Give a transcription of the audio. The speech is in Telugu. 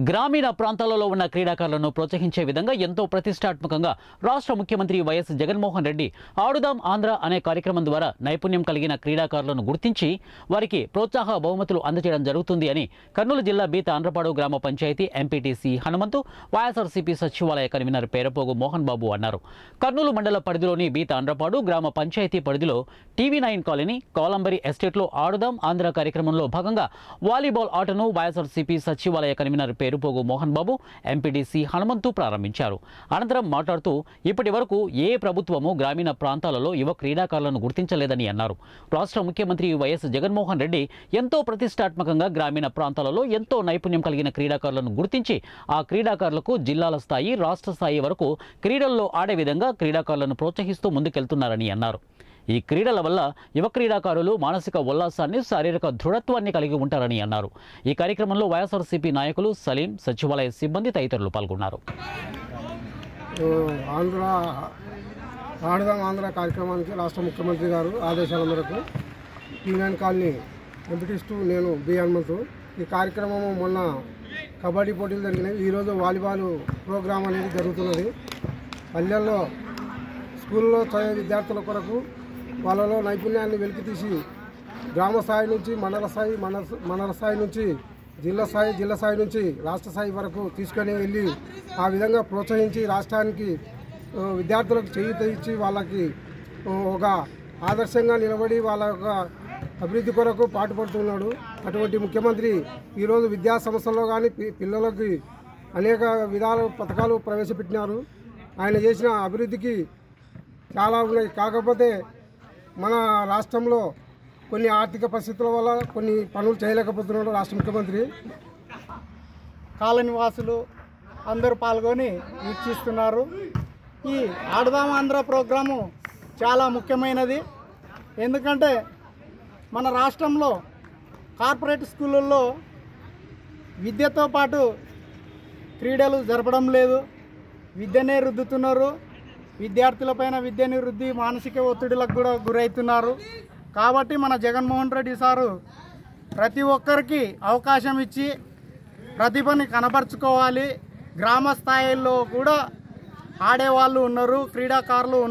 గ్రామీణ ప్రాంతాలలో ఉన్న క్రీడాకారులను ప్రోత్సహించే విధంగా ఎంతో ప్రతిష్టాత్మకంగా రాష్ట్ర ముఖ్యమంత్రి వైఎస్ జగన్మోహన్ రెడ్డి ఆడుదాం ఆంధ్ర అనే కార్యక్రమం ద్వారా నైపుణ్యం కలిగిన క్రీడాకారులను గుర్తించి వారికి ప్రోత్సాహ బహుమతులు అందజేయడం జరుగుతుంది అని కర్నూలు జిల్లా బి తాండ్రపాడు గ్రామ పంచాయతీ ఎంపీటీసీ హనుమంతు వైఎస్ఆర్సీపీ సచివాలయ కన్వీనర్ పేరపోగు మోహన్ బాబు అన్నారు. కర్నూలు మండల పరిధిలోని బి తాండ్రపాడు గ్రామ పంచాయతీ పరిధిలో టీవీ9 కాలనీ కాలంబరి ఎస్టేట్లో ఆడుదాం ఆంధ్ర కార్యక్రమంలో భాగంగా వాలీబాల్ ఆటను వైఎస్ఆర్సీపీ సచివాలయ కన్వీనర్ పేరుపోగు మోహన్ బాబు ఎంపీటీసీ హనుమంతు ప్రారంభించారు. అనంతరం మాట్లాడుతూ ఇప్పటి వరకు ఏ ప్రభుత్వము గ్రామీణ ప్రాంతాలలో యువ క్రీడాకారులను గుర్తించలేదని అన్నారు. రాష్ట్ర ముఖ్యమంత్రి వైఎస్ జగన్మోహన్ రెడ్డి ఎంతో ప్రతిష్టాత్మకంగా గ్రామీణ ప్రాంతాలలో ఎంతో నైపుణ్యం కలిగిన క్రీడాకారులను గుర్తించి ఆ క్రీడాకారులకు జిల్లాల స్థాయి, రాష్ట్ర స్థాయి వరకు క్రీడల్లో ఆడే విధంగా క్రీడాకారులను ప్రోత్సహిస్తూ ముందుకెళ్తున్నారని అన్నారు. ఈ క్రీడల వల్ల యువ క్రీడాకారులు మానసిక ఉల్లాసాన్ని, శారీరక దృఢత్వాన్ని కలిగి ఉంటారని అన్నారు. ఈ కార్యక్రమంలో వైఎస్ఆర్సీపీ నాయకులు సలీం, సచివాలయ సిబ్బంది తదితరులు పాల్గొన్నారు. ఆడుదాం ఆంధ్ర కార్యక్రమానికి రాష్ట్ర ముఖ్యమంత్రి గారు ఆదేశాల మేరకు టీవీ9 కాలనీ ఎంపీటీస్ నేను బి హనుమంతు. ఈ కార్యక్రమం మొన్న కబడ్డీ పోటీలు జరిగినాయి. ఈరోజు వాలీబాల్ ప్రోగ్రాం అనేది జరుగుతున్నది. పల్లెల్లో స్కూల్లో చదివే విద్యార్థుల కొరకు వాళ్ళలో నైపుణ్యాన్ని వెలికితీసి గ్రామ స్థాయి నుంచి మండల స్థాయి నుంచి జిల్లా స్థాయి నుంచి రాష్ట్ర స్థాయి వరకు తీసుకొని వెళ్ళి ఆ విధంగా ప్రోత్సహించి రాష్ట్రానికి విద్యార్థులకు చేయూత ఇచ్చి వాళ్ళకి ఒక ఆదర్శంగా నిలబడి వాళ్ళ యొక్క అభివృద్ధి కొరకు పాటుపడుతున్నాడు. అటువంటి ముఖ్యమంత్రి ఈరోజు విద్యా సంస్థల్లో కానీ పిల్లలకి అనేక విధాల పథకాలు ప్రవేశపెట్టినారు. ఆయన చేసిన అభివృద్ధికి చాలా ఉన్నాయి. కాకపోతే మన రాష్ట్రంలో కొన్ని ఆర్థిక పరిస్థితుల వల్ల కొన్ని పనులు చేయలేకపోతున్నాడు రాష్ట్ర ముఖ్యమంత్రి. కాలనీ వాసులు అందరూ పాల్గొని వీక్షిస్తున్నారు. ఈ ఆడుదాం ఆంధ్ర ప్రోగ్రాము చాలా ముఖ్యమైనది. ఎందుకంటే మన రాష్ట్రంలో కార్పొరేట్ స్కూళ్ళల్లో విద్యతో పాటు క్రీడలు జరపడం లేదు. విద్యనే రుద్దుతున్నారు. విద్యార్థులపైన విద్యని రుద్ది మానసిక ఒత్తిడిలకు కూడా గురవుతున్నారు. కాబట్టి మన జగన్మోహన్ రెడ్డి సారు ప్రతి ఒక్కరికి అవకాశం ఇచ్చి ప్రతిభని కనపరుచుకోవాలి. గ్రామ స్థాయిలో కూడా ఆడేవాళ్ళు ఉన్నారు, క్రీడాకారులు ఉన్నారు.